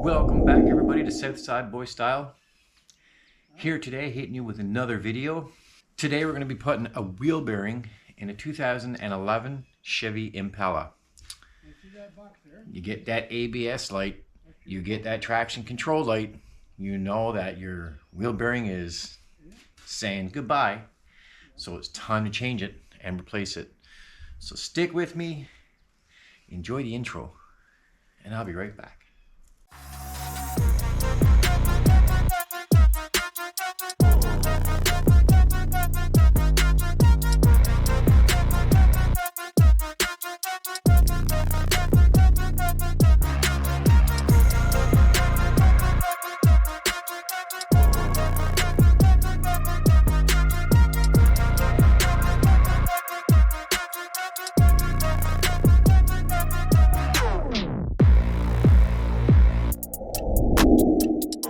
Welcome back everybody to Southside Boy Style. Here today hitting you with another video. Today we're going to be putting a wheel bearing in a 2011 Chevy Impala. You get that ABS light, you get that traction control light, you know that your wheel bearing is saying goodbye. So it's time to change it and replace it. So stick with me, enjoy the intro, and I'll be right back.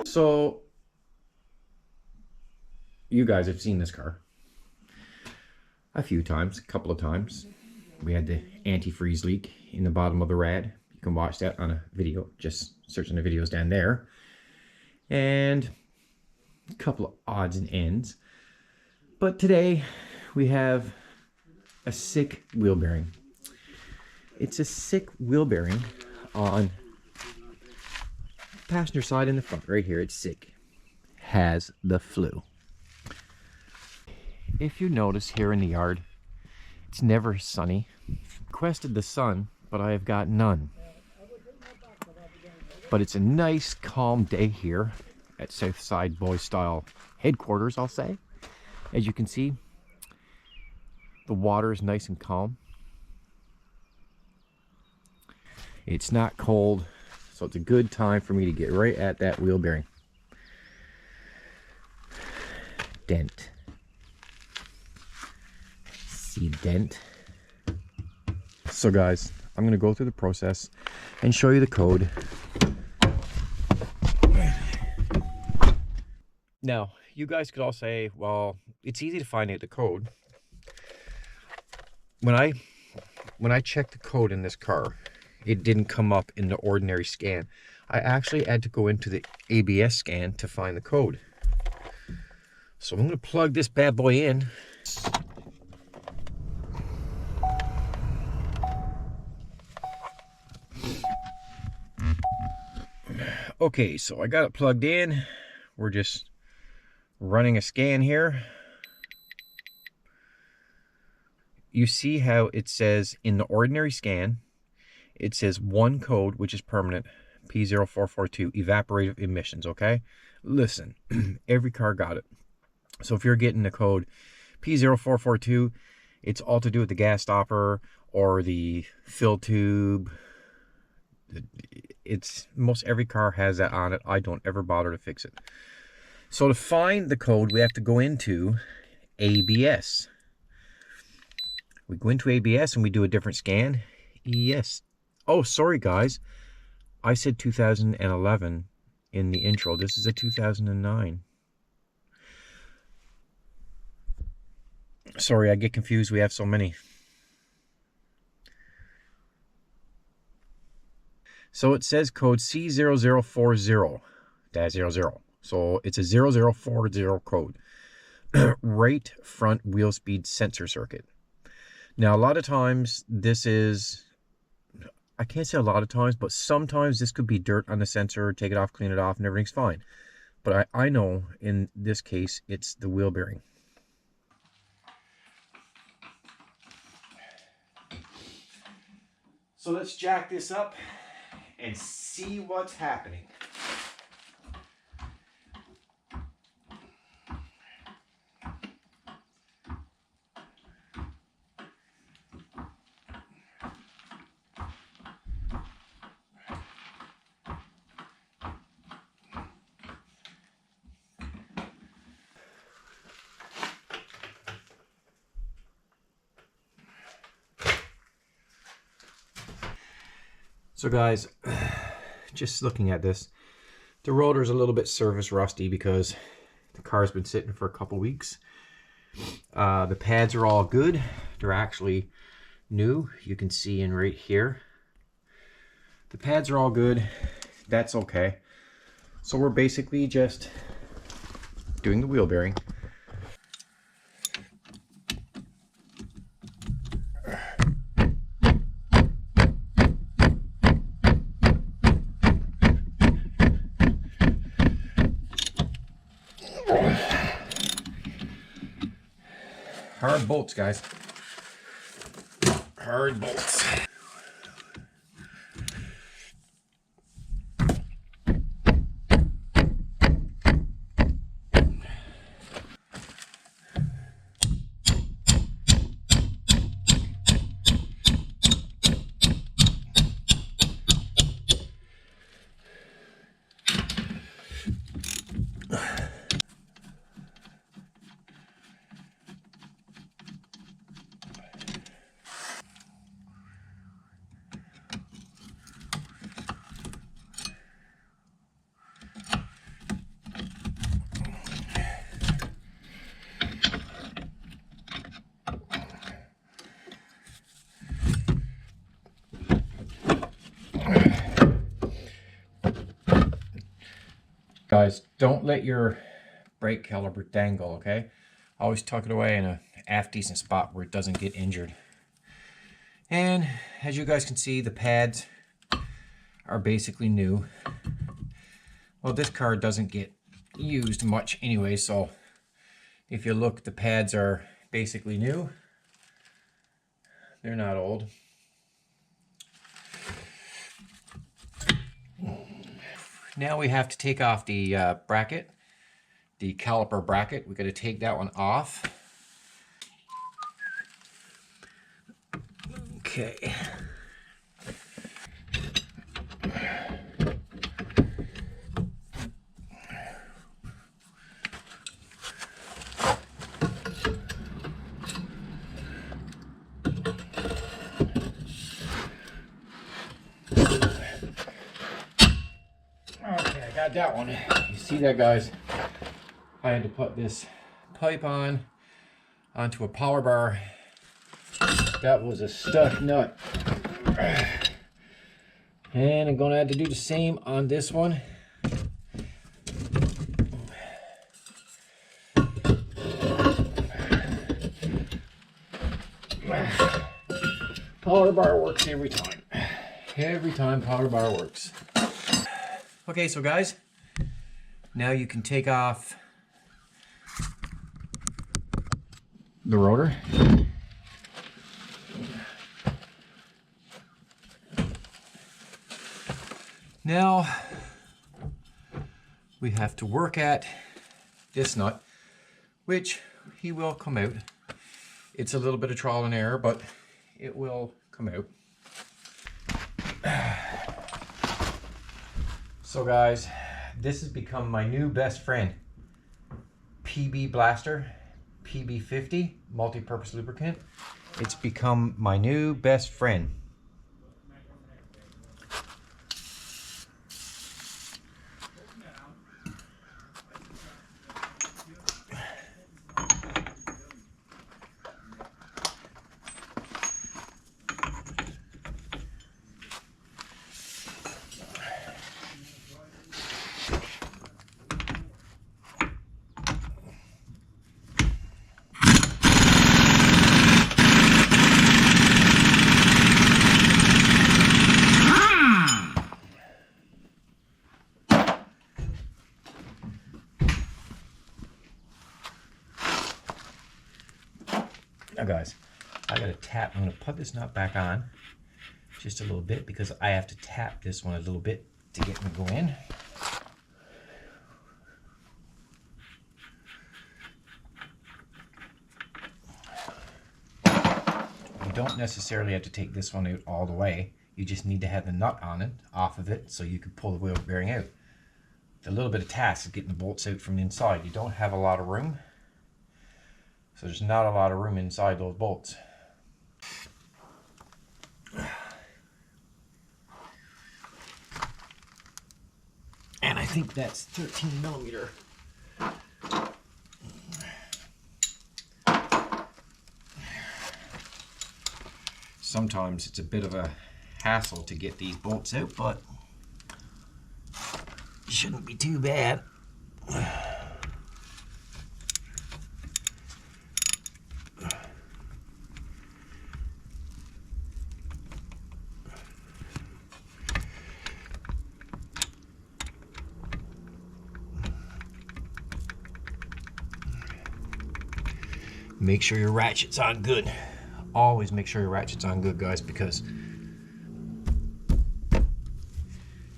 So, you guys have seen this car a few times, a couple of times. We had the antifreeze leak in the bottom of the rad. You can watch that on a video, just searching the videos down there. And a couple of odds and ends. But today, we have a sick wheel bearing. It's a sick wheel bearing on passenger side in the front right here. It's sick, has the flu. If you notice here in the yard, it's never sunny. Requested the sun, but I have got none. But it's a nice calm day here at Southside Boy Style headquarters, I'll say. As you can see, the water is nice and calm. It's not cold. So it's a good time for me to get right at that wheel bearing. Dent. See dent? So guys, I'm going to go through the process and show you the code. Now, you guys could all say, well, it's easy to find out the code. When I checked the code in this car, it didn't come up in the ordinary scan. I actually had to go into the ABS scan to find the code. So I'm going to plug this bad boy in. Okay, so I got it plugged in. We're just running a scan here. You see how it says in the ordinary scan, it says one code, which is permanent, P0442, evaporative emissions, okay? Listen, every car got it. So if you're getting the code P0442, it's all to do with the gas stopper or the fill tube. It's most every car has that on it. I don't ever bother to fix it. So to find the code, we have to go into ABS. We go into ABS and we do a different scan. Yes. Oh, sorry guys, I said 2011 in the intro. This is a 2009. Sorry, I get confused. We have so many. So it says code C0040-00. So it's a 0040 code. Right front wheel speed sensor circuit. Now, a lot of times this is, I can't say a lot of times, but sometimes this could be dirt on the sensor. Take it off, clean it off, and everything's fine. But I know in this case, it's the wheel bearing. So let's jack this up and see what's happening. So guys, just looking at this, the rotor's a little bit service rusty because the car's been sitting for a couple weeks. The pads are all good. They're actually new. You can see in right here. The pads are all good. That's okay. So we're basically just doing the wheel bearing. Hard bolts, guys. Hard bolts. Guys, don't let your brake caliper dangle, okay? Always tuck it away in a half-decent spot where it doesn't get injured. And as you guys can see, the pads are basically new. Well, this car doesn't get used much anyway, so if you look, the pads are basically new. They're not old. Now we have to take off the bracket, the caliper bracket. We got to take that one off. Okay. Got that one. You see that, guys? I had to put this pipe onto a power bar. That was a stuck nut. And I'm gonna have to do the same on this one. Power bar works every time. Every time power bar works. Okay, so guys, now you can take off the rotor. Now we have to work at this nut, which he will come out. It's a little bit of trial and error, but it will come out. So guys, this has become my new best friend. PB Blaster, PB50, multi-purpose lubricant. It's become my new best friend. Now guys, I gotta tap. I'm gonna put this nut back on just a little bit because I have to tap this one a little bit to get it to go in. You don't necessarily have to take this one out all the way. You just need to have the nut on it, off of it, so you can pull the wheel bearing out. The little bit of task is getting the bolts out from the inside. You don't have a lot of room. So there's not a lot of room inside those bolts. And I think that's 13 millimeter. Sometimes it's a bit of a hassle to get these bolts out, but Shouldn't be too bad. Make sure your ratchet's on good. Always make sure your ratchet's on good, guys, because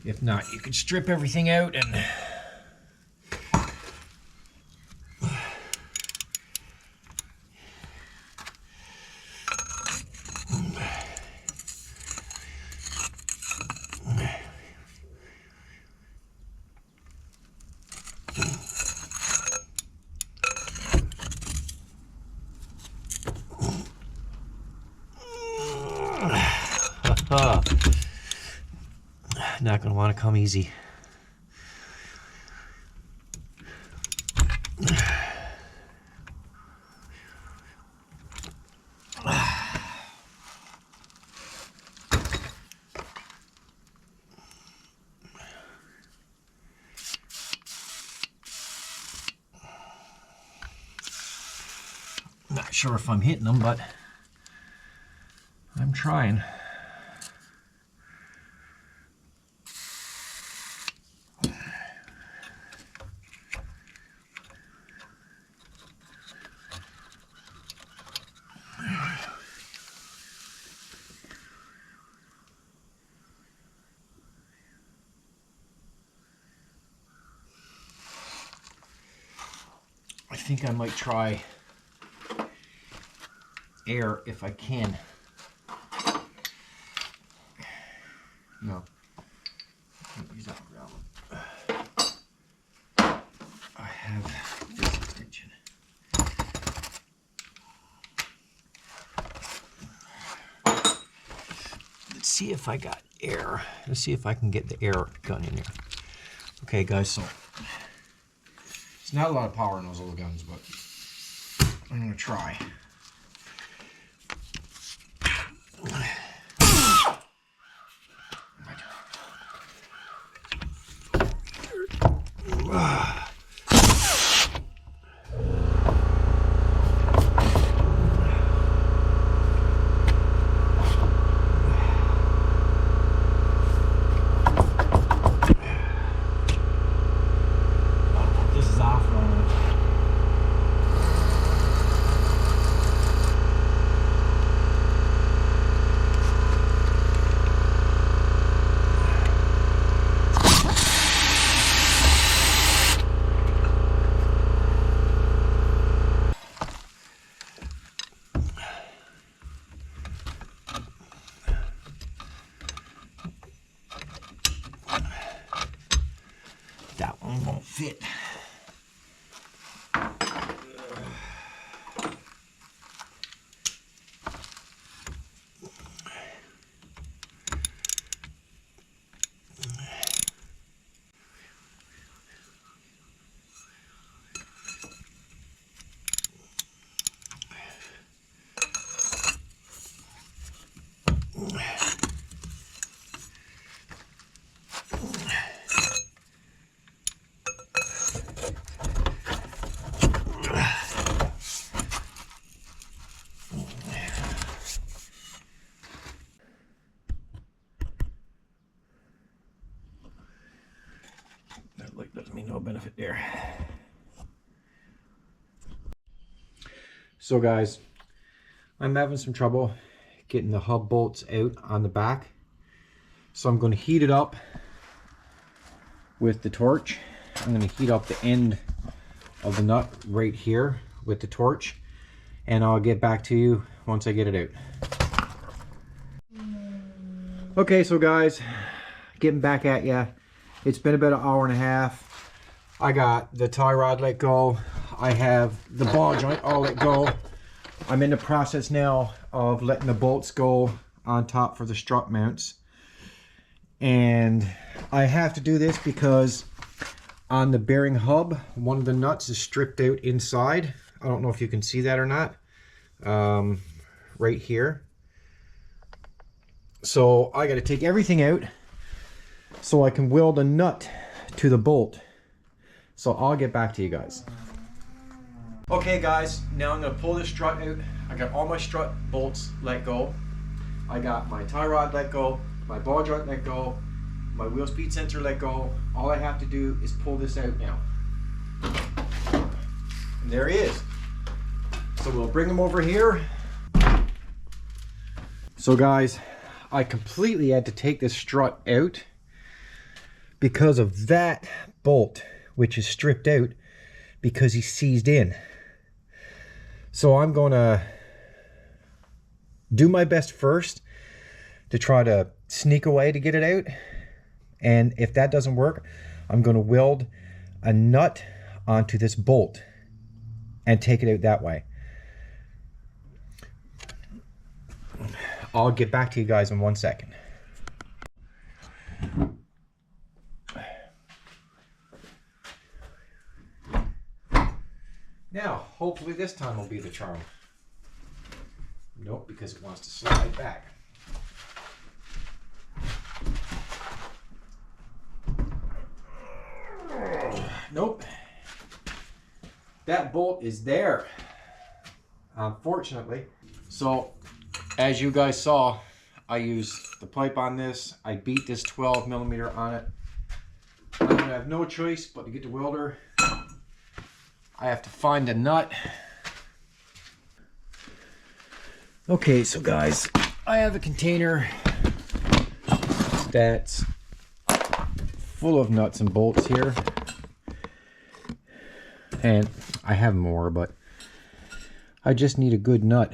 if not, you could strip everything out and not going to want to come easy. Not sure if I'm hitting them, but I'm trying. I think I might try air if I can. No. Use that one. I have this extension. Let's see if I got air. Let's see if I can get the air gun in here. Okay, guys, so it's not a lot of power in those little guns, but I'm gonna try. That one won't fit. Does me no benefit there. So guys, I'm having some trouble getting the hub bolts out on the back, so I'm going to heat it up with the torch. I'm going to heat up the end of the nut right here with the torch, and I'll get back to you once I get it out. Okay, so guys, getting back at ya. It's been about an hour and a half. I got the tie rod let go. I have the ball joint all let go. I'm in the process now of letting the bolts go on top for the strut mounts. And I have to do this because on the bearing hub, one of the nuts is stripped out inside. I don't know if you can see that or not. Right here. So I got to take everything out so I can weld a nut to the bolt. So I'll get back to you guys. Okay guys, now I'm gonna pull this strut out. I got all my strut bolts let go. I got my tie rod let go, my ball joint let go, my wheel speed sensor let go. All I have to do is pull this out now. And there he is. So we'll bring him over here. So guys, I completely had to take this strut out because of that bolt, which is stripped out because he's seized in. So I'm gonna do my best first to try to sneak away to get it out. And if that doesn't work, I'm gonna weld a nut onto this bolt and take it out that way. I'll get back to you guys in 1 second. Now, hopefully this time will be the charm. Nope, because it wants to slide back. Nope. That bolt is there, unfortunately. So, as you guys saw, I used the pipe on this. I beat this 12mm on it. I'm gonna have no choice but to get the welder. I have to find a nut. Okay, so guys, I have a container that's full of nuts and bolts here. And I have more, but I just need a good nut.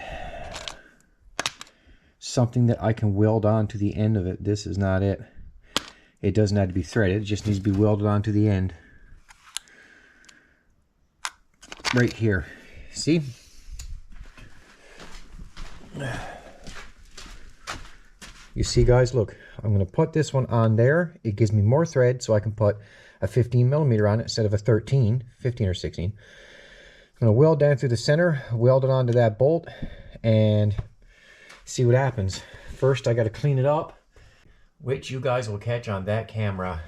Something that I can weld on to the end of it. This is not it. It doesn't have to be threaded. It just needs to be welded onto the end. Right here. See? You see, guys, look. I'm going to put this one on there. It gives me more thread, so I can put a 15mm on it instead of a 15 or 16. I'm going to weld down through the center, weld it onto that bolt, and see what happens. First, I got to clean it up, which you guys will catch on that camera.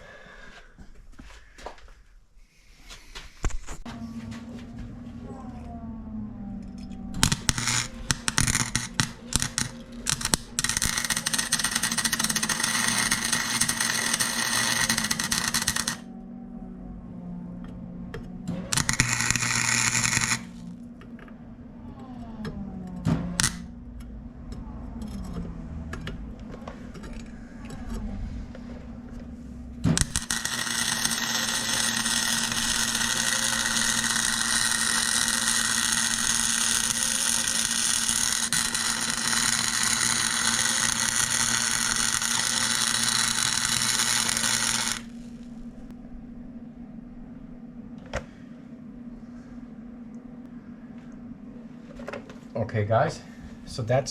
Okay guys, so that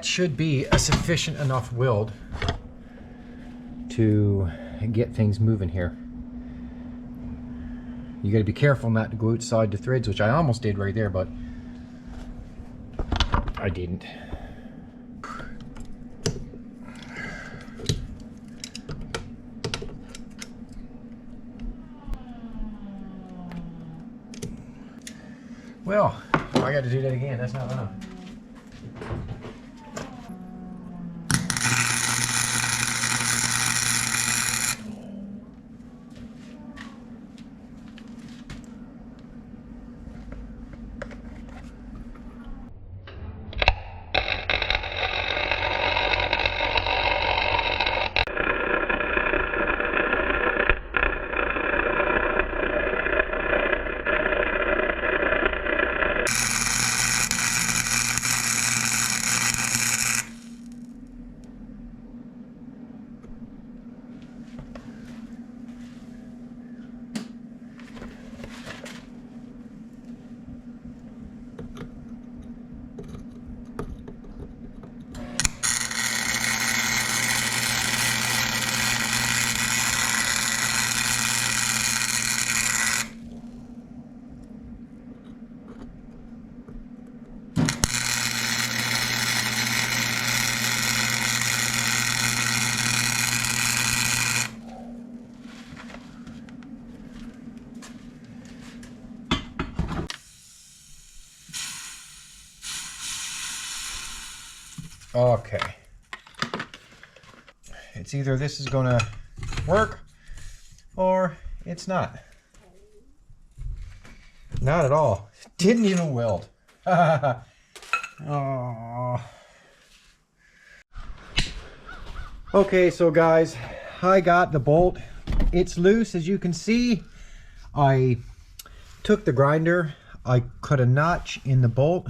should be a sufficient enough weld to get things moving here. You got to be careful not to go outside the threads, which I almost did right there, but I didn't. Well, I got to do that again. That's not enough. Okay. It's either this is gonna work or it's not. Not at all. Didn't even weld. Oh. Okay, so guys, I got the bolt. It's loose, as you can see. I took the grinder, I cut a notch in the bolt.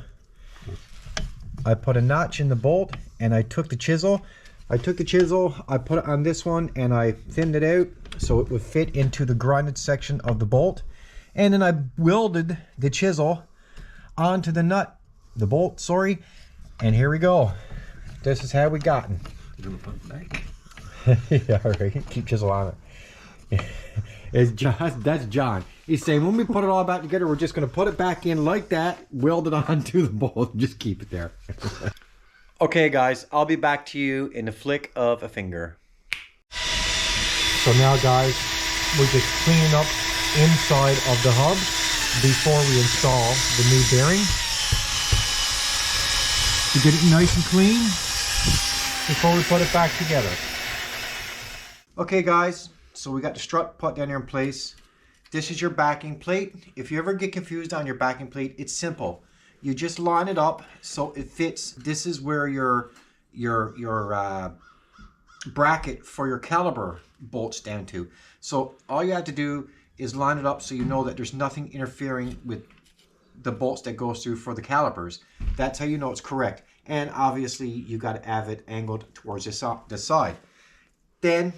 I put a notch in the bolt, and I took the chisel. I took the chisel, I put it on this one, and I thinned it out so it would fit into the grinded section of the bolt. And then I welded the chisel onto the nut, the bolt, sorry. And here we go. This is how we gotten. You gonna put it back? Yeah, all right. Keep chisel on it. It's John, that's John. He's saying when we put it all back together, we're just going to put it back in like that, weld it onto the bolt, and just keep it there. Okay, guys, I'll be back to you in a flick of a finger. So now, guys, we're just cleaning up inside of the hub before we install the new bearing. To get it nice and clean before we put it back together. Okay, guys, so we got the strut put down here in place. This is your backing plate. If you ever get confused on your backing plate, it's simple. You just line it up so it fits. This is where your bracket for your caliper bolts down to. So all you have to do is line it up so you know that there's nothing interfering with the bolts that goes through for the calipers. That's how you know it's correct. And obviously you got to have it angled towards the side. Then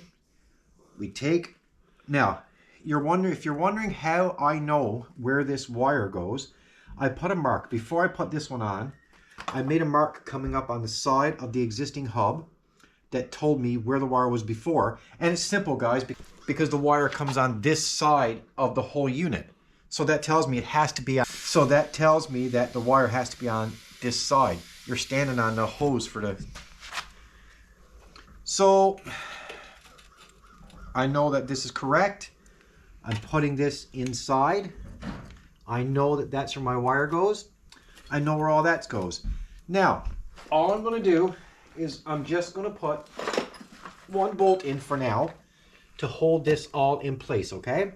we take, now if you're wondering how I know where this wire goes, I put a mark. Before I put this one on, I made a mark coming up on the side of the existing hub that told me where the wire was before. And it's simple, guys, because the wire comes on this side of the whole unit. So that tells me it has to be on, so that tells me that the wire has to be on this side. You're standing on the hose for the, so I know that this is correct. I'm putting this inside. I know that that's where my wire goes. I know where all that goes. Now, all I'm going to do is I'm just going to put one bolt in for now to hold this all in place, okay?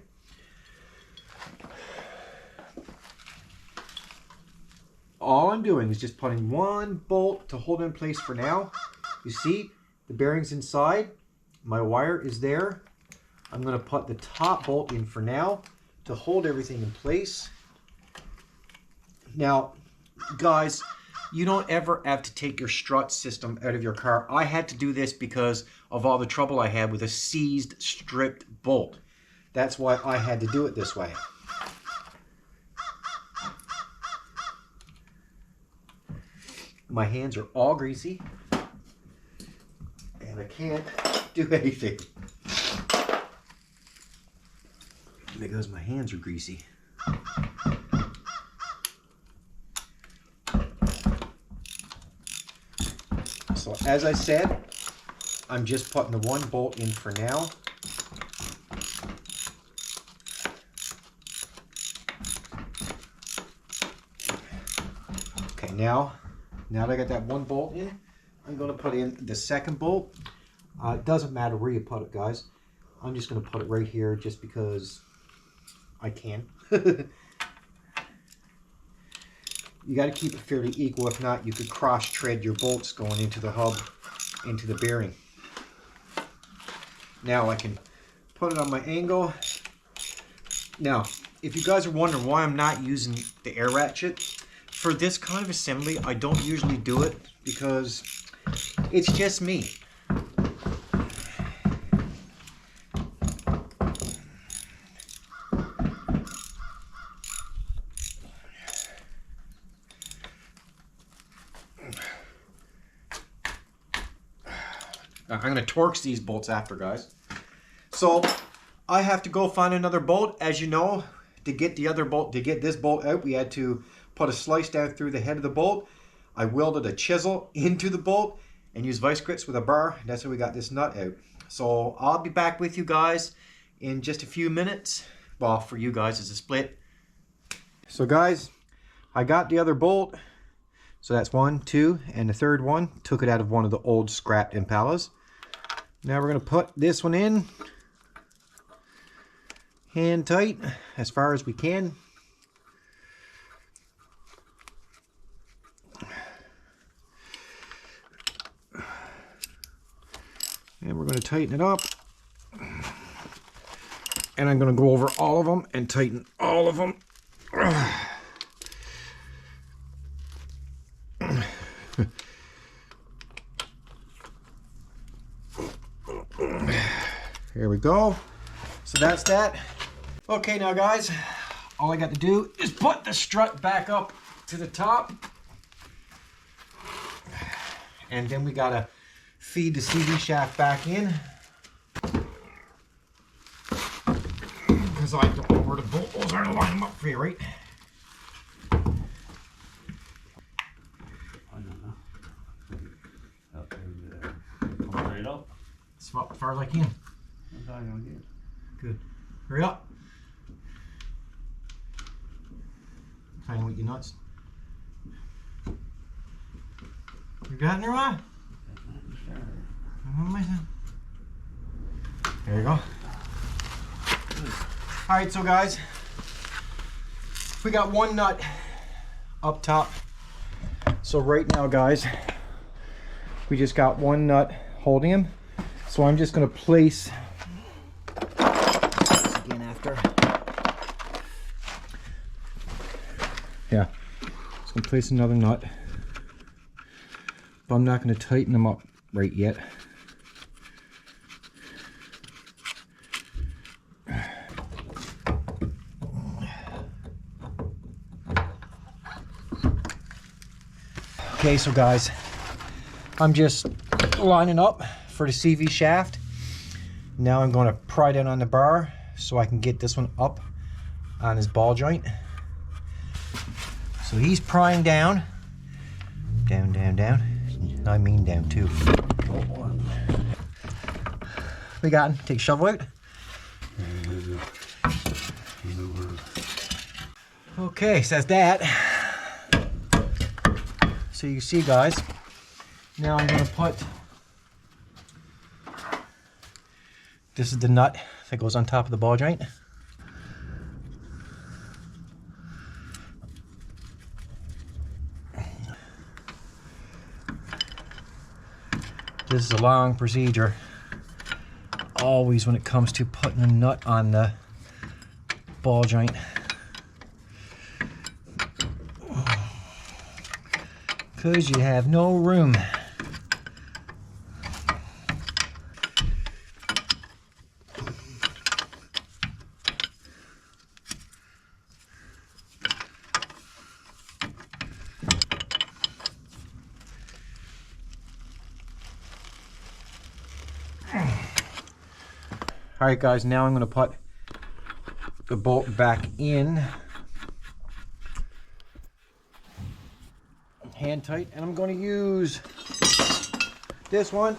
All I'm doing is just putting one bolt to hold in place for now. You see, the bearing's inside. My wire is there. I'm going to put the top bolt in for now to hold everything in place. Now, guys, you don't ever have to take your strut system out of your car. I had to do this because of all the trouble I had with a seized, stripped bolt. That's why I had to do it this way. My hands are all greasy, and I can't do anything because my hands are greasy. So as I said, I'm just putting the one bolt in for now. Okay, now that I got that one bolt in, I'm going to put in the second bolt. It doesn't matter where you put it, guys. I'm just going to put it right here just because I can. You got to keep it fairly equal. If not, you could cross-tread your bolts going into the hub, into the bearing. Now I can put it on my angle. Now, if you guys are wondering why I'm not using the air ratchet, for this kind of assembly, I don't usually do it because it's just me. I'm going to torque these bolts after, guys. So I have to go find another bolt. As you know, to get the other bolt, to get this bolt out, we had to put a slice down through the head of the bolt. I welded a chisel into the bolt and used vice grips with a bar. That's how we got this nut out. So I'll be back with you guys in just a few minutes. Well, for you guys, it's a split. So guys, I got the other bolt So that's 1, 2, and the third one took it out of one of the old scrapped Impalas. Now we're going to put this one in hand tight as far as we can. And we're going to tighten it up. And I'm going to go over all of them and tighten all of them. Here we go. So that's that. Okay, now guys, all I got to do is put the strut back up to the top. And then we got to feed the CV shaft back in. Because I don't know where the bolts are to line them up for you, right? I don't know. Up there, come right up. As far as I can. That's all I'm gonna get. Good. Hurry up. Tighten with your nuts. You got it, or what? There you go. Alright, so guys, we got one nut up top. So right now, guys, we just got one nut holding him. So I'm just going to place this again after. Yeah, just going to place another nut. But I'm not going to tighten them up right yet. Okay, so guys, I'm just lining up for the CV shaft. Now I'm going to pry down on the bar so I can get this one up on his ball joint. So he's prying down. Down, down, down. I mean down too. We got him. Take a shovel out. Okay, so that's that. So you see, guys, now I'm going to put, this is the nut that goes on top of the ball joint. This is a long procedure, always when it comes to putting a nut on the ball joint. Because you have no room. Alright guys, now I'm going to put the bolt back in. Hand tight, and I'm going to use this one.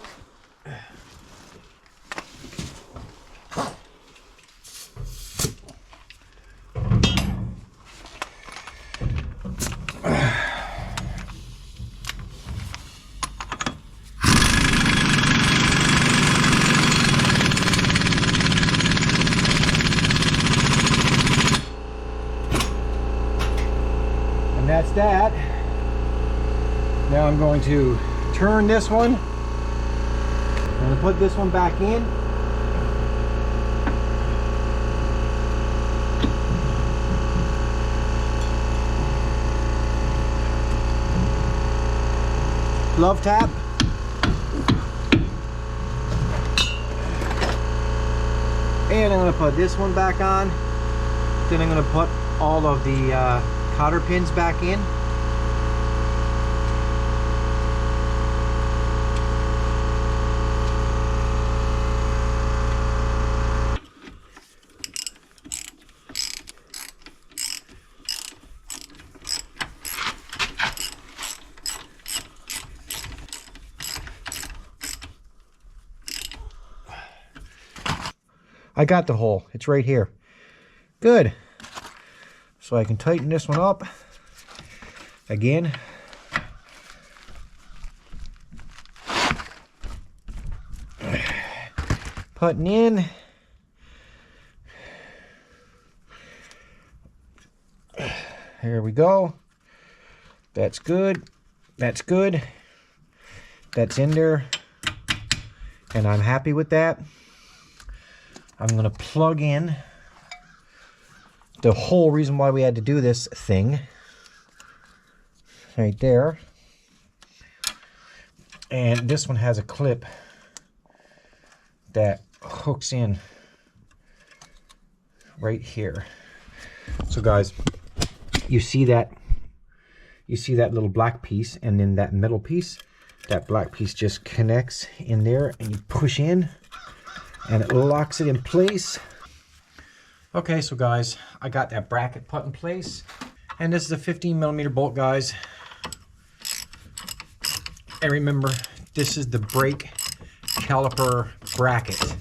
And that's that. Now I'm going to turn this one. I'm going to put this one back in. Love tap. And I'm going to put this one back on. Then I'm going to put all of the cotter pins back in. I got the hole. It's right here. Good. So I can tighten this one up. Again, putting in. Here we go. That's good. That's good. That's in there. And I'm happy with that. I'm going to plug in the whole reason why we had to do this thing. Right there. And this one has a clip that hooks in right here. So guys, you see that little black piece, and then that metal piece, that black piece just connects in there, and you push in and it locks it in place. Okay, so guys, I got that bracket put in place, and this is a 15mm bolt, guys. And remember, this is the brake caliper bracket.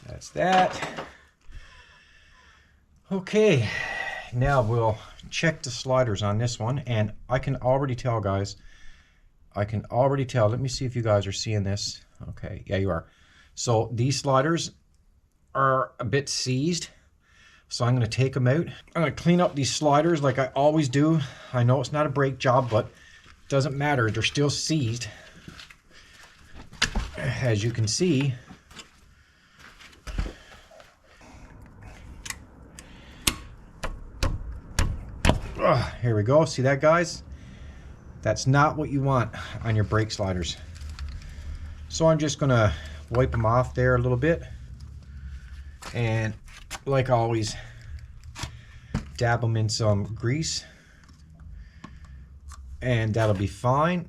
That's that. Okay, now we'll check the sliders on this one, and I can already tell, guys, I can already tell. Let me see if you guys are seeing this. Okay, yeah, you are. So these sliders are a bit seized, so I'm going to take them out. I'm going to clean up these sliders like I always do. I know it's not a brake job, but it doesn't matter. They're still seized. As you can see, here we go. See that, guys? That's not what you want on your brake sliders. So I'm just gonna wipe them off there a little bit, and like always, dab them in some grease, and that'll be fine.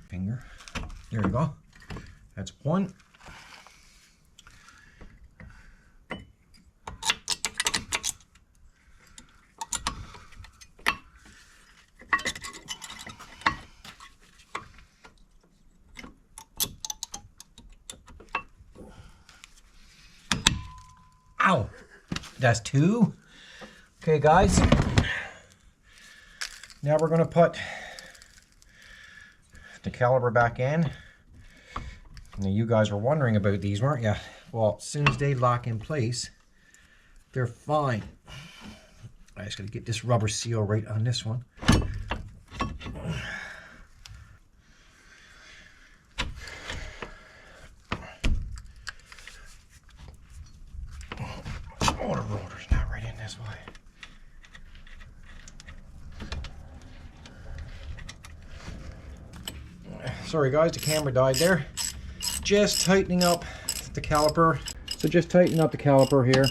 Finger. There we go. That's one. Ow! That's two. Okay, guys. Now we're going to put the caliper back in. Now you guys were wondering about these, weren't you? Well, as soon as they lock in place, they're fine. I just gotta get this rubber seal right on this one. Oh, the rotor's not right in this way. Sorry guys, the camera died there. Just tightening up the caliper. So just tightening up the caliper here.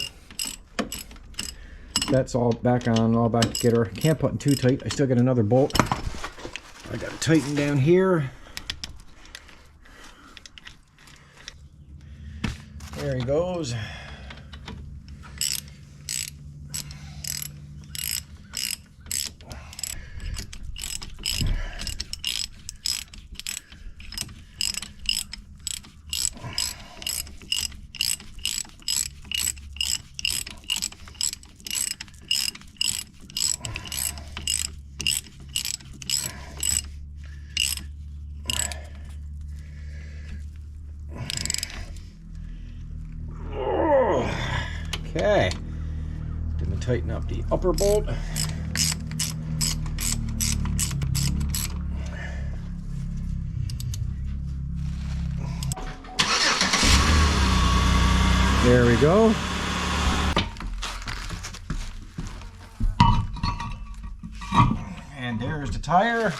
That's all back on, all back together. Can't put it too tight. I still got another bolt. I got to tighten down here. There he goes. Okay, gonna tighten up the upper bolt. There we go. And there's the tire.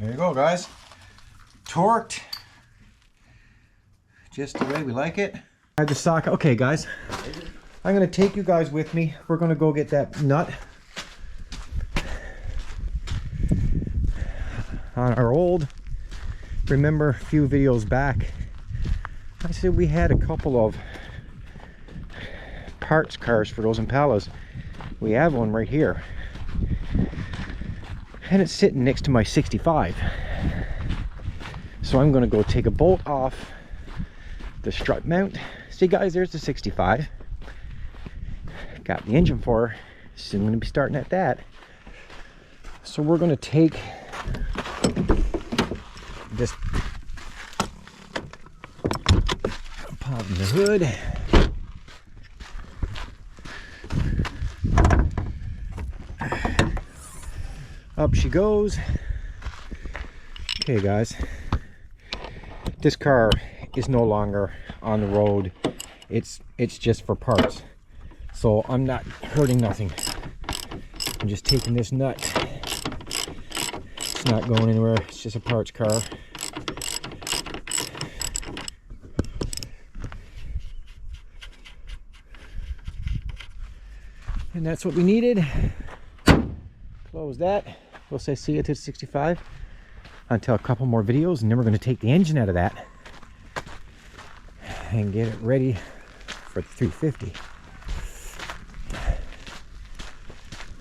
There you go, guys. Torqued. Just the way we like it. I have the socket. Okay, guys. I'm going to take you guys with me. We're going to go get that nut. On our old, remember a few videos back, I said we had a couple of parts cars for those Impalas. We have one right here. And it's sitting next to my 65. So I'm going to go take a bolt off the strut mount. See guys, there's the 65. Got the engine for her. Soon going to be starting at that. So we're going to take this, pop in the hood. Up she goes. Okay guys, this car is no longer on the road. It's just for parts. So I'm not hurting nothing. I'm just taking this nut. It's not going anywhere. It's just a parts car. And that's what we needed. Close that. We'll say see you to the 65 until a couple more videos, and then we're going to take the engine out of that and get it ready for the 350.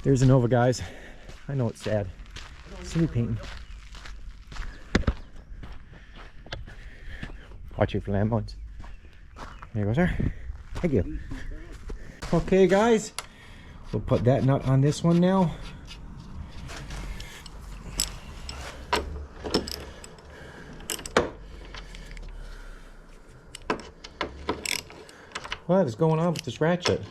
There's the Nova, guys. I know it's sad. See me painting. Watch it for landmines. There you go, sir. Thank you. Okay, guys. We'll put that nut on this one now. What is going on with this ratchet?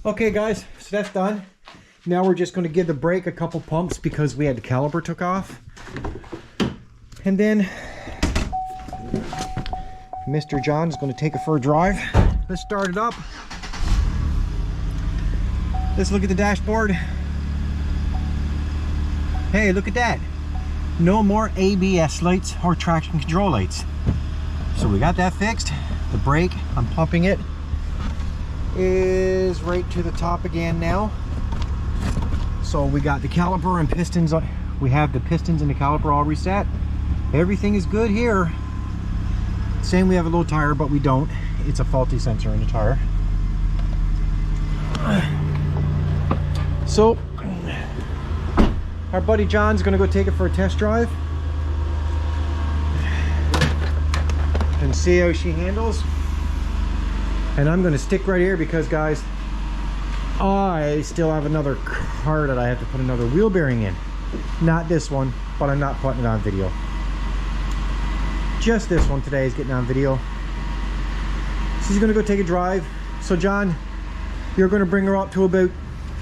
Okay guys, so that's done. Now we're just going to give the brake a couple pumps because we had the caliper took off. And then Mr. John is going to take it for a drive. Let's start it up. Let's look at the dashboard. Hey, look at that. No more ABS lights or traction control lights. So we got that fixed. The brake, I'm pumping it, is right to the top again now. So we got the caliper and pistons. We have the pistons and the caliper all reset. Everything is good here. Saying we have a low tire, but we don't. It's a faulty sensor in the tire. So our buddy John's gonna go take it for a test drive and see how she handles. And I'm going to stick right here because, guys, I still have another car that I have to put another wheel bearing in. Not this one, but I'm not putting it on video. Just this one today is getting on video. She's going to go take a drive. So, John, you're going to bring her up to about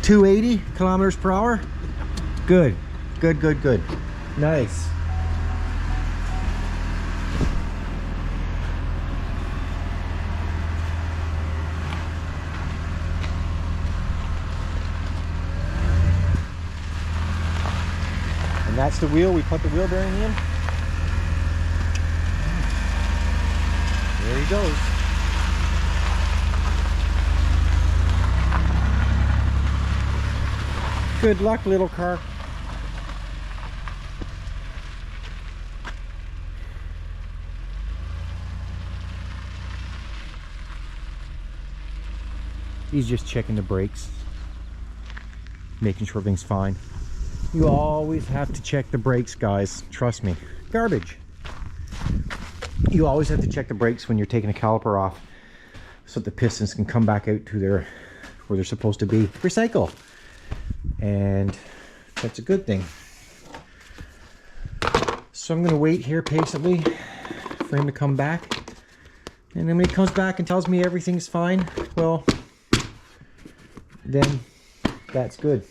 280 kilometers per hour? Good. Good, good, good. Nice. that's the wheel we put the wheel bearing in. There he goes. Good luck, little car. He's just checking the brakes, making sure everything's fine. You always have to check the brakes, guys. Trust me. Garbage. You always have to check the brakes when you're taking a caliper off so that the pistons can come back out to where they're supposed to be. Recycle. And that's a good thing. So I'm going to wait here patiently for him to come back. And then when he comes back and tells me everything's fine, well, then that's good.